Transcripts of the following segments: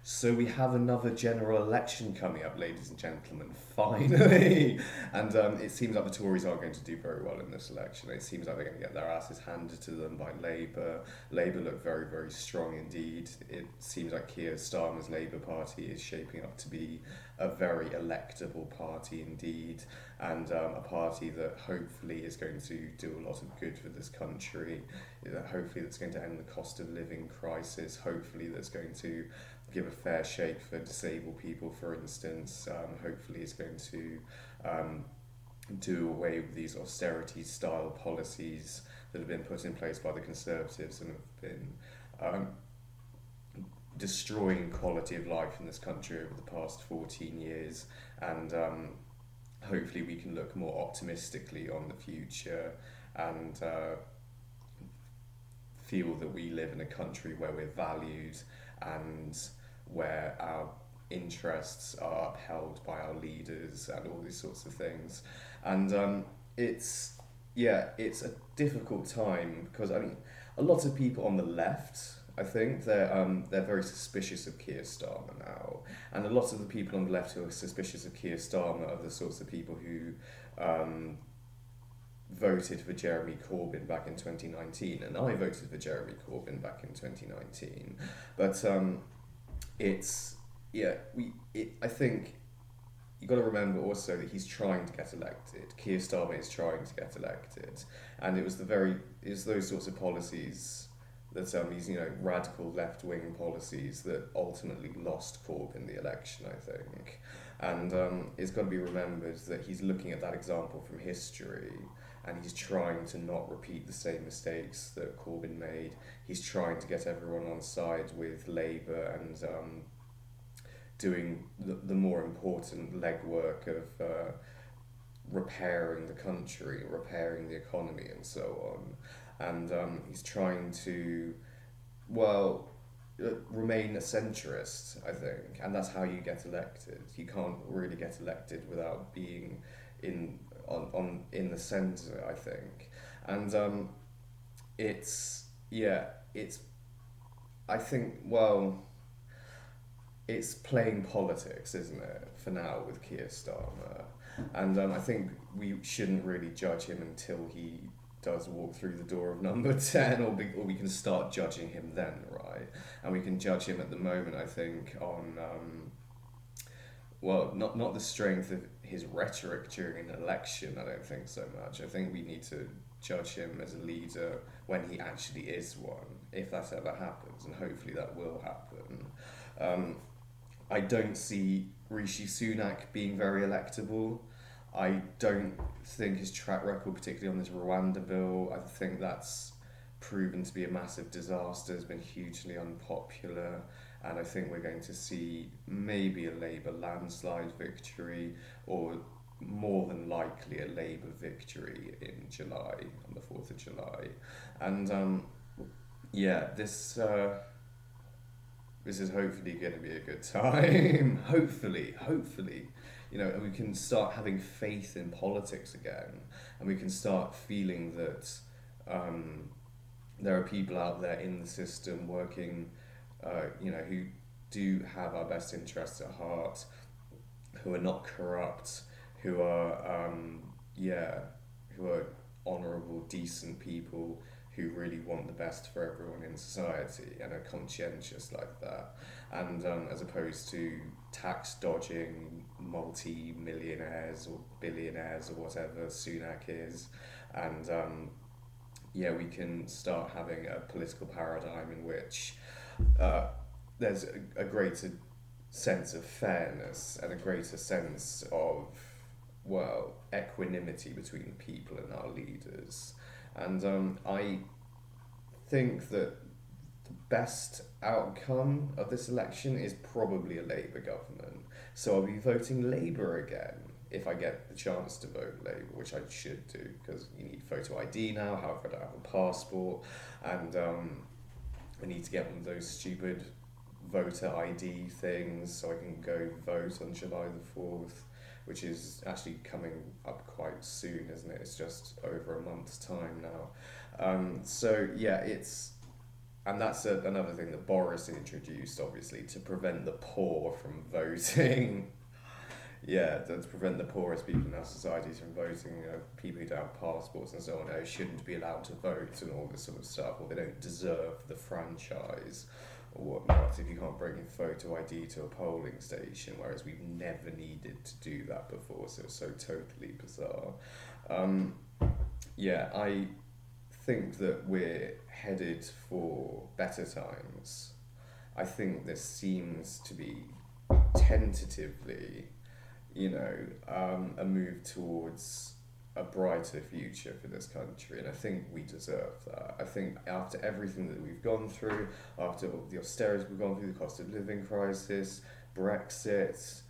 So we have another general election coming up, ladies and gentlemen, finally. And it seems like the Tories are going to do very well in this election. It seems like they're going to get their asses handed to them by Labour. Labour look very, very strong indeed. It seems like Keir Starmer's Labour Party is shaping up to be a very electable party indeed, and a party that hopefully is going to do a lot of good for this country. Hopefully that's going to end the cost of living crisis. Hopefully that's going to give a fair shake for disabled people, for instance. Hopefully it's going to do away with these austerity-style policies that have been put in place by the Conservatives and have been destroying quality of life in this country over the past 14 years. And hopefully we can look more optimistically on the future and feel that we live in a country where we're valued and where our interests are upheld by our leaders and all these sorts of things. And it's a difficult time because I mean a lot of people on the left, I think they're very suspicious of Keir Starmer now, and a lot of the people on the left who are suspicious of Keir Starmer are the sorts of people who voted for Jeremy Corbyn back in 2019, and I voted for Jeremy Corbyn back in 2019. But I think you got to remember also that he's trying to get elected. Keir Starmer is trying to get elected, and it was those sorts of policies that these radical left wing policies that ultimately lost Corbyn the election, I think. And it's got to be remembered that he's looking at that example from history, and he's trying to not repeat the same mistakes that Corbyn made. He's trying to get everyone on side with Labour and doing the more important legwork of repairing the country, repairing the economy, and so on. And he's trying to, remain a centrist, I think, and that's how you get elected. You can't really get elected without being in the centre, I think. And I think, it's playing politics, isn't it, for now with Keir Starmer. And I think we shouldn't really judge him until he does walk through the door of number 10, or we can start judging him then, right? And we can judge him at the moment, I think, on not the strength of his rhetoric during an election. I don't think so much. I think we need to judge him as a leader when he actually is one, if that ever happens, and hopefully that will happen. I don't see Rishi Sunak being very electable. I don't think his track record, particularly on this Rwanda bill, I think that's proven to be a massive disaster, has been hugely unpopular, and I think we're going to see maybe a Labour landslide victory, or more than likely a Labour victory in July, on the 4th of July. And this is hopefully going to be a good time. hopefully. And we can start having faith in politics again, and we can start feeling that there are people out there in the system working, who do have our best interests at heart, who are not corrupt, who are honourable, decent people who really want the best for everyone in society and are conscientious like that. And as opposed to tax dodging multi-millionaires or billionaires or whatever Sunak is. And we can start having a political paradigm in which there's a greater sense of fairness and a greater sense of, equanimity between people and our leaders. And I think that the best outcome of this election is probably a Labour government. So I'll be voting Labour again if I get the chance to vote Labour, which I should do, because you need photo ID now. However, I don't have a passport, and I need to get one of those stupid voter ID things so I can go vote on July the 4th, which is actually coming up quite soon, isn't it? It's just over a month's time now. and that's another thing that Boris introduced, obviously, to prevent the poor from voting. Yeah, to prevent the poorest people in our societies from voting, people who don't have passports and so on, shouldn't be allowed to vote and all this sort of stuff, or they don't deserve the franchise or whatnot if you can't bring your photo ID to a polling station, whereas we've never needed to do that before, so it's so totally bizarre. Um, yeah, I think that we're headed for better times. I think this seems to be tentatively, a move towards a brighter future for this country, and I think we deserve that. I think after everything that we've gone through, after all the austerity we've gone through, the cost of living crisis, Brexit,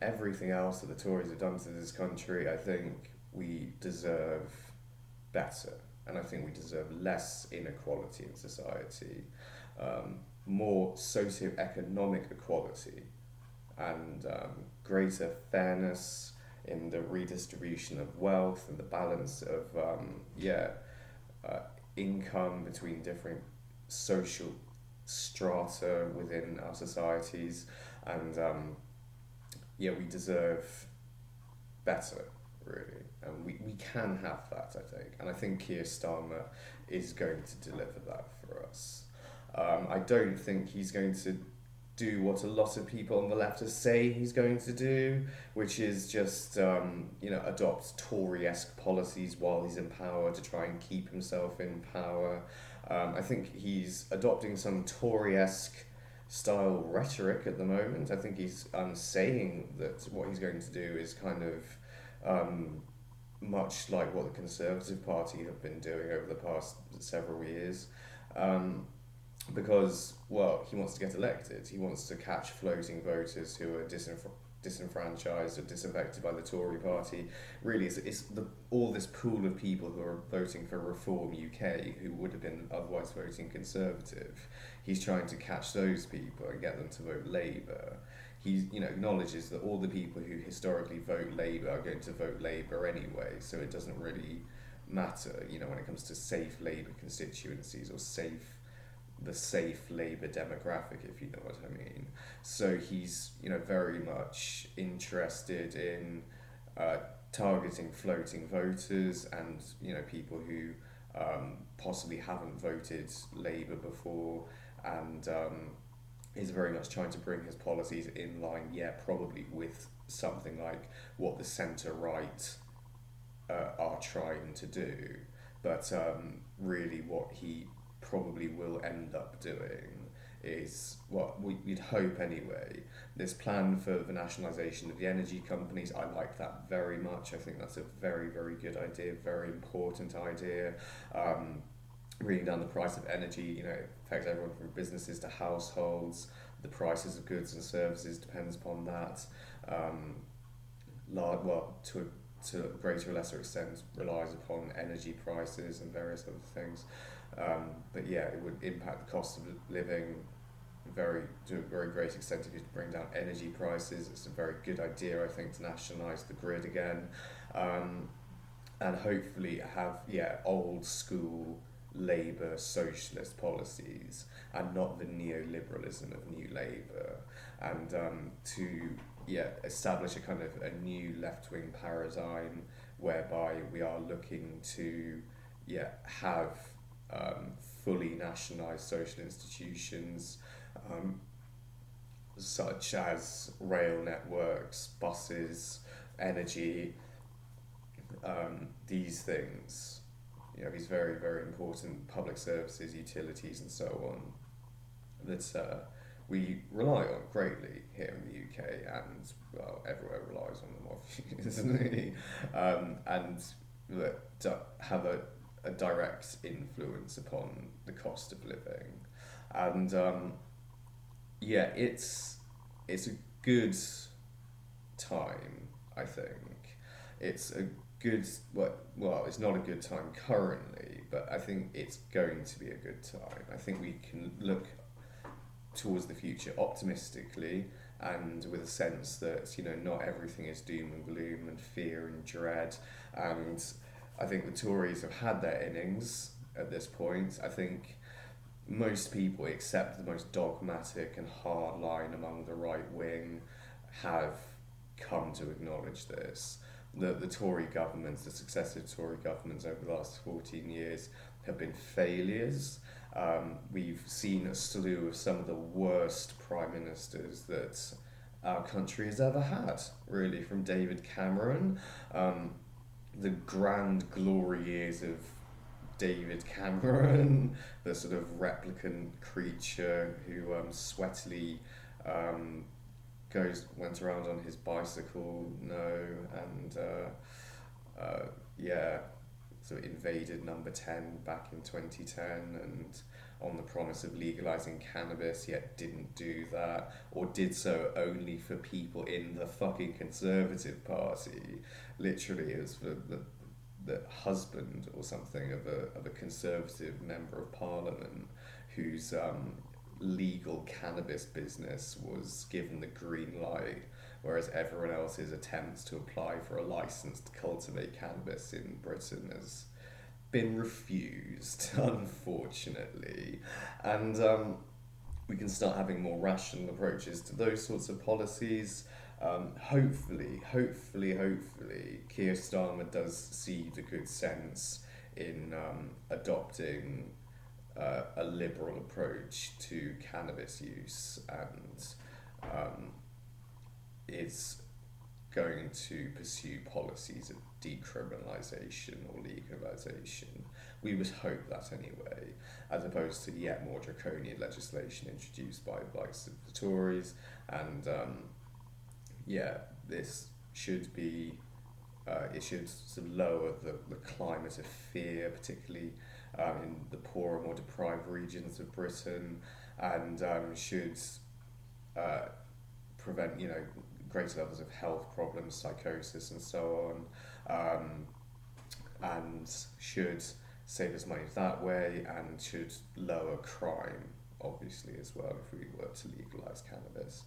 everything else that the Tories have done to this country, I think we deserve better, and I think we deserve less inequality in society, more socio-economic equality, and greater fairness in the redistribution of wealth and the balance of income between different social strata within our societies, and we deserve better, really, and we can have that, I think, and I think Keir Starmer is going to deliver that for us. I don't think he's going to do what a lot of people on the left are saying he's going to do, which is just adopt Tory-esque policies while he's in power to try and keep himself in power. I think he's adopting some Tory-esque style rhetoric at the moment. I think he's saying that what he's going to do is kind of much like what the Conservative Party have been doing over the past several years. Because, well, he wants to get elected. He wants to catch floating voters who are disenfranchised or disaffected by the Tory party. Really, all this pool of people who are voting for Reform UK who would have been otherwise voting Conservative. He's trying to catch those people and get them to vote Labour. He acknowledges that all the people who historically vote Labour are going to vote Labour anyway, so it doesn't really matter, when it comes to safe Labour constituencies or the safe Labour demographic, if you know what I mean. So he's, very much interested in targeting floating voters and, people who possibly haven't voted Labour before, and is very much trying to bring his policies in line, probably with something like what the centre-right are trying to do. But really what he probably will end up doing is what we'd hope anyway, this plan for the nationalisation of the energy companies. I like that very much. I think that's a very, very good idea, very important idea. Bringing down the price of energy, it affects everyone from businesses to households. The prices of goods and services depends upon that. To a greater or lesser extent relies upon energy prices and various other things. But it would impact the cost of living to a very great extent if you bring down energy prices. It's a very good idea, I think, to nationalise the grid again, and hopefully have old school Labour socialist policies and not the neoliberalism of New Labour, and to establish a kind of a new left-wing paradigm whereby we are looking to have fully nationalised social institutions, such as rail networks, buses, energy, these things, these very, very important public services, utilities and so on, that we rely on greatly here in the UK, and everywhere relies on them, obviously, and that have a direct influence upon the cost of living. And it's a good time, I think. It's a good, it's not a good time currently, but I think it's going to be a good time. I think we can look towards the future optimistically, and with a sense that not everything is doom and gloom and fear and dread. And I think the Tories have had their innings at this point. I think most people, except the most dogmatic and hard line among the right wing, have come to acknowledge this. The Tory governments, the successive Tory governments over the last 14 years, have been failures. We've seen a slew of some of the worst prime ministers that our country has ever had, really, from David Cameron. The grand glory years of David Cameron, the sort of replicant creature who sweatily went around on his bicycle, and yeah, sort of invaded number 10 back in 2010 and on the promise of legalizing cannabis, yet didn't do that, or did so only for people in the fucking Conservative Party. Literally, it was for the husband or something of a Conservative member of Parliament whose legal cannabis business was given the green light, whereas everyone else's attempts to apply for a license to cultivate cannabis in Britain has been refused, unfortunately. And we can start having more rational approaches to those sorts of policies. Hopefully, Keir Starmer does see the good sense in adopting a liberal approach to cannabis use, and is going to pursue policies of decriminalisation or legalisation. We would hope that anyway, as opposed to yet more draconian legislation introduced by the likes of the Tories. And this should be, it should sort of lower the climate of fear, particularly in the poorer, more deprived regions of Britain, and should prevent, greater levels of health problems, psychosis, and so on, and should save us money that way, and should lower crime, obviously, as well, if we were to legalise cannabis.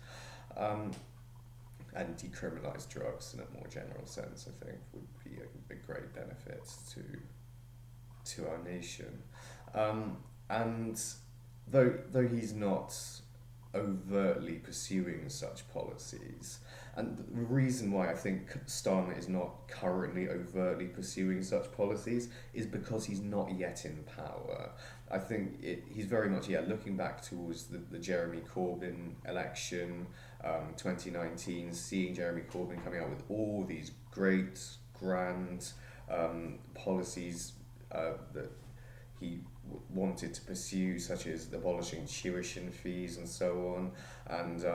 And decriminalise drugs in a more general sense, I think, would be a great benefit to our nation. And though he's not overtly pursuing such policies, and the reason why I think Starmer is not currently overtly pursuing such policies is because he's not yet in power. I think he's very much looking back towards the Jeremy Corbyn election, 2019, seeing Jeremy Corbyn coming out with all these great, grand policies that he wanted to pursue, such as abolishing tuition fees and so on. And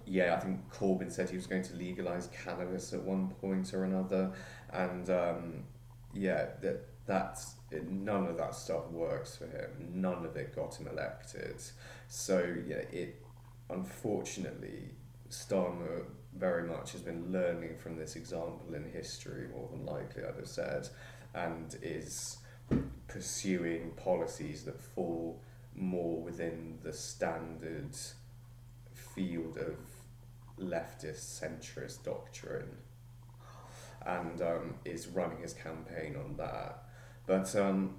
I think Corbyn said he was going to legalise cannabis at one point or another. And none of that stuff works for him. None of it got him elected. So unfortunately, Starmer very much has been learning from this example in history, more than likely, I'd have said, and is pursuing policies that fall more within the standard field of leftist centrist doctrine, and is running his campaign on that. But I'm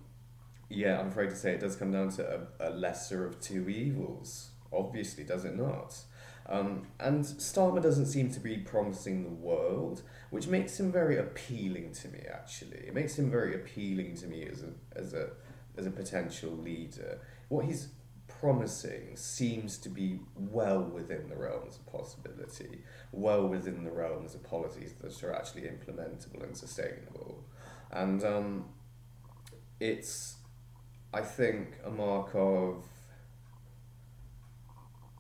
afraid to say it does come down to a lesser of two evils, obviously, does it not? And Starmer doesn't seem to be promising the world, which makes him very appealing to me, actually. It makes him very appealing to me as a potential leader. What he's promising seems to be well within the realms of possibility, well within the realms of policies that are actually implementable and sustainable. And it's, I think, a mark of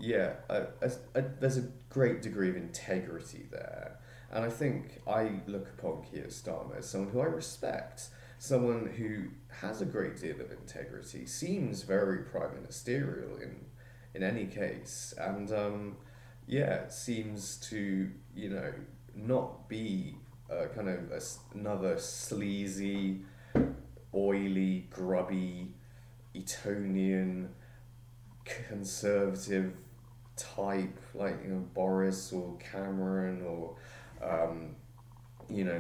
there's a great degree of integrity there. And I think I look upon Keir Starmer as someone who I respect, someone who has a great deal of integrity, seems very prime ministerial in any case, and seems to, not be kind of another sleazy, oily, grubby, Etonian, conservative type, like Boris or Cameron or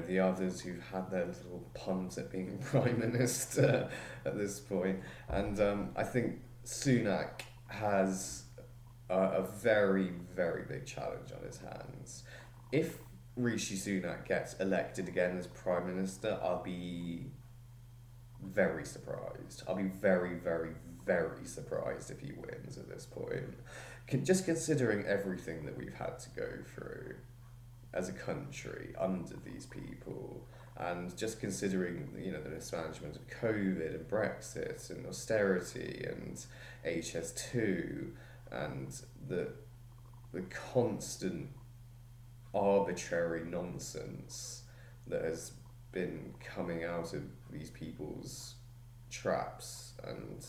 the others who've had their little puns at being prime minister at this point. And I think Sunak has a very, very big challenge on his hands. If Rishi Sunak gets elected again as Prime Minister, I'll be very surprised. I'll be very, very, very surprised if he wins at this point. Just considering everything that we've had to go through as a country under these people, and just considering the mismanagement of COVID and Brexit and austerity and HS2 and the constant arbitrary nonsense that has been coming out of these people's traps, and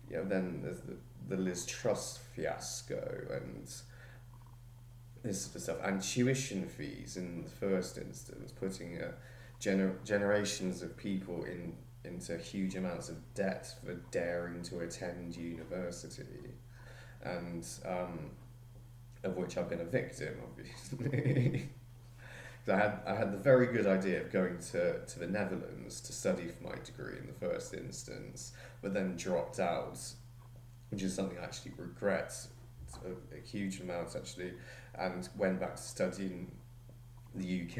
then there's the Liz Truss fiasco and this sort of stuff, and tuition fees in the first instance, putting generations of people into huge amounts of debt for daring to attend university, and of which I've been a victim, obviously. I had the very good idea of going to the Netherlands to study for my degree in the first instance, but then dropped out, which is something I actually regret a huge amount actually, and went back to study in the UK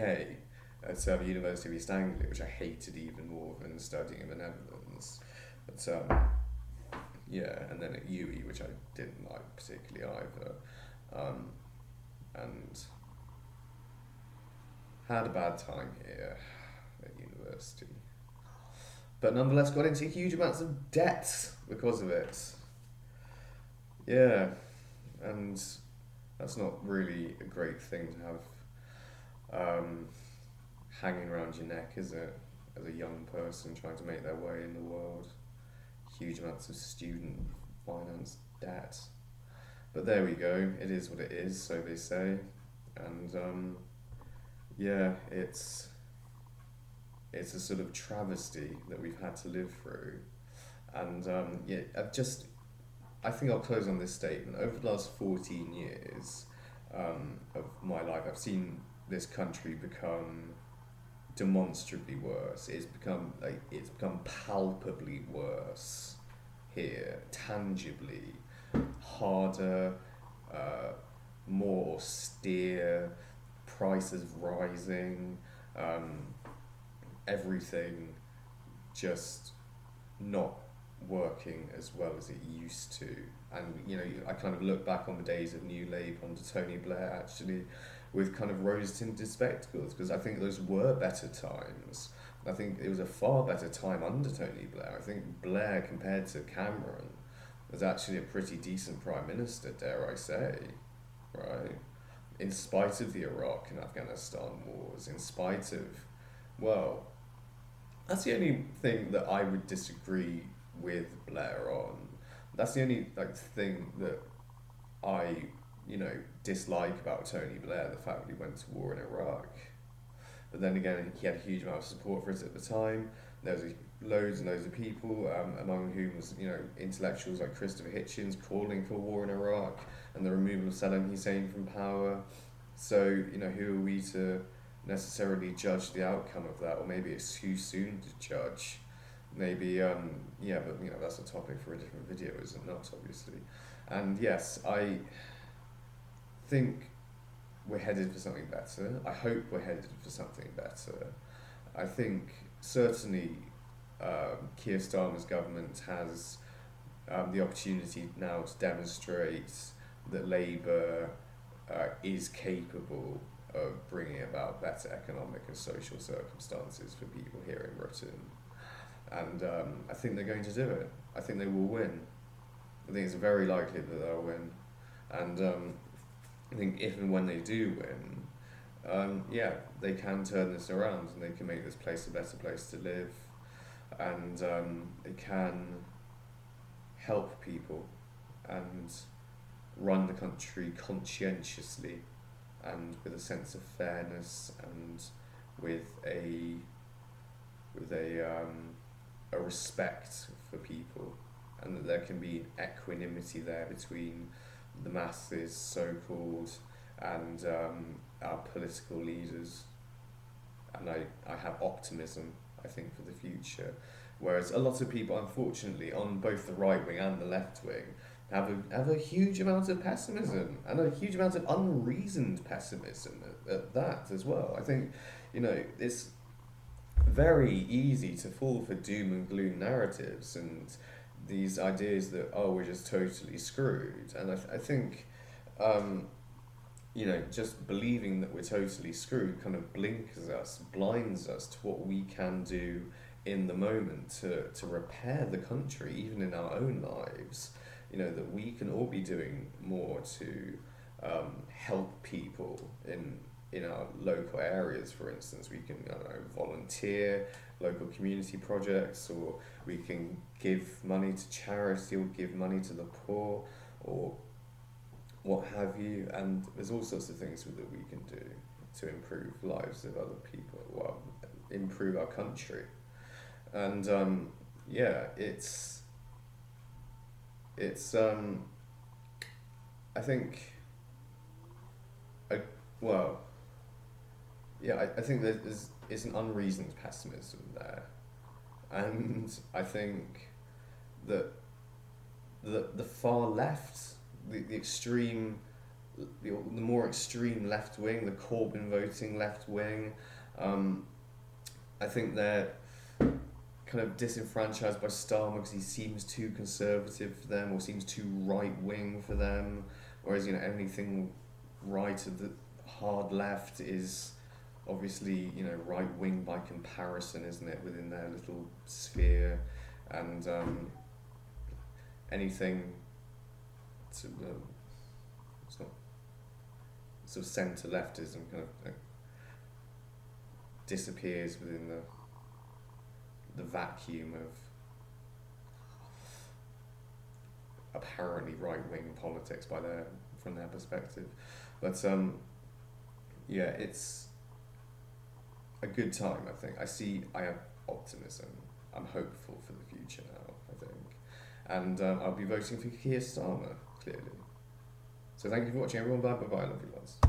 at the University of East Anglia, which I hated even more than studying in the Netherlands. But and then at UE, which I didn't like particularly either, and had a bad time here at university, but nonetheless got into huge amounts of debt because of it. Yeah, and that's not really a great thing to have hanging around your neck, is it, as a young person trying to make their way in the world? Huge amounts of student finance debt. But there we go, it is what it is, so they say. And it's a sort of travesty that we've had to live through. And I think I'll close on this statement. Over the last 14 years of my life, I've seen this country become demonstrably worse. It's become palpably worse here, tangibly harder, more austere, prices rising, everything just not working as well as it used to. And I kind of look back on the days of New Labour under Tony Blair actually with kind of rose-tinted spectacles, because I think those were better times. I think it was a far better time under Tony Blair. I think Blair, compared to Cameron, was actually a pretty decent Prime Minister, dare I say, right? In spite of the Iraq and Afghanistan wars, in spite of, well, that's the only thing that I would disagree with Blair on. That's the only thing that I dislike about Tony Blair, the fact that he went to war in Iraq. But then again, he had a huge amount of support for it at the time. There was loads and loads of people, among whom was intellectuals like Christopher Hitchens calling for war in Iraq and the removal of Saddam Hussein from power. So who are we to necessarily judge the outcome of that? Or maybe it's too soon to judge. Maybe but that's a topic for a different video, is it not? Obviously. And yes, I think we're headed for something better. I hope we're headed for something better. I think certainly Keir Starmer's government has the opportunity now to demonstrate that Labour is capable of bringing about better economic and social circumstances for people here in Britain. And I think they're going to do it. I think they will win. I think it's very likely that they'll win. And I think if and when they do win, they can turn this around and they can make this place a better place to live, and they can help people and run the country conscientiously and with a sense of fairness and with a respect for people, and that there can be equanimity there between the masses, so-called, and our political leaders. And I have optimism, I think, for the future. Whereas a lot of people, unfortunately, on both the right wing and the left wing, have a huge amount of pessimism and a huge amount of unreasoned pessimism at that as well. I think, it's very easy to fall for doom and gloom narratives and these ideas that, oh, we're just totally screwed. And I think, just believing that we're totally screwed kind of blinds us to what we can do in the moment to repair the country, even in our own lives. That we can all be doing more to help people in our local areas. For instance, we can, I don't know, volunteer local community projects, or we can give money to charity or give money to the poor, or what have you. And there's all sorts of things that we can do to improve lives of other people, well, improve our country. And it's I think I think it's an unreasoned pessimism there, and I think that the far left, the extreme, the more extreme left wing, the Corbyn voting left wing, I think they're kind of disenfranchised by Starmer because he seems too conservative for them, or seems too right wing for them. Whereas anything right of the hard left is obviously right wing by comparison, isn't it, within their little sphere, and anything to sort of centre leftism kind of disappears within the vacuum of apparently right-wing politics from their perspective. But it's a good time, I think. I have optimism. I'm hopeful for the future now, I think. And I'll be voting for KEIR STARMER, clearly. So thank you for watching, everyone. Bye bye, lovely ones.